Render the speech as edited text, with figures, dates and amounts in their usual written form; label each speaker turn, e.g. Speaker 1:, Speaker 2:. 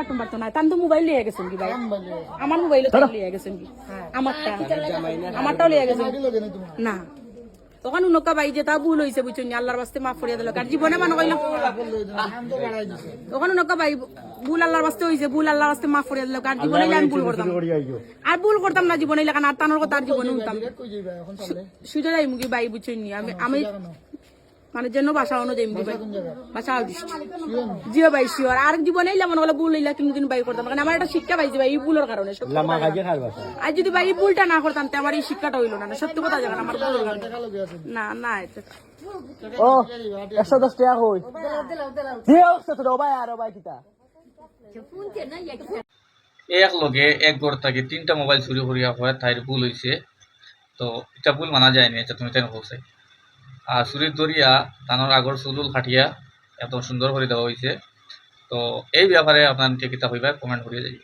Speaker 1: Number টাম্বার তো নাই, তান তো মোবাইল লিয়ে গেছেন কি ভাই? আমার মোবাইল লিয়ে গেছেন কি? আমারটাও লিয়ে গেছেন না। তখন উনকা ভাই যে তা ভুল হয়েছে বুঝছেন, আল্লাহর বাস্তে মাফ করিয়া দিল। কার জীবনে মানুষ কইল তখন উনকা ভাই ভুল আল্লাহর বাস্তে হয়েছে, ভুল আল্লাহর বাস্তে মাফ করিয়া দিল। কার জীবনে আমি ভুল করতাম আর ভুল করতাম না জীবনে লাগান, আর তানোর কথা আর জীবনে উঠতাম সুযোগ যাই মুখি ভাই বুঝছেন। আমি মানে যেন বাসা অনুযায়ী বাসা জিও ভাই শিওর আর জীবনে মনে হলো ভুল হইলা কিন্তু বাই করতাম, কারণ আমার একটা শিক্ষা পাইছি ভাই এই ভুলের কারণে। আর যদি ভাই এই ভুলটা না করতাম তো আমার এই শিক্ষাটা হইলো না। সত্যি কথা জানেন আমার ভুলের কারণে না না।
Speaker 2: ও 110 টাকা কই দিও তো দাও ভাই আর ভাই কিটা
Speaker 3: এক লগে এক ঘর থাকি 3টা মোবাইল চুরি করিয়া হয়, তাইর ভুল হয়েছে। তো এটা ভুল মানা যায়নি, এটা তুমি তাই বলছে। আর চুরির দরিয়া তানোর আগর চুলুল খাটিয়া এত সুন্দর করে দেওয়া হয়েছে। তো এই ব্যাপারে আপনার কিতাব হইবা কমেন্ট করিয়া যাই।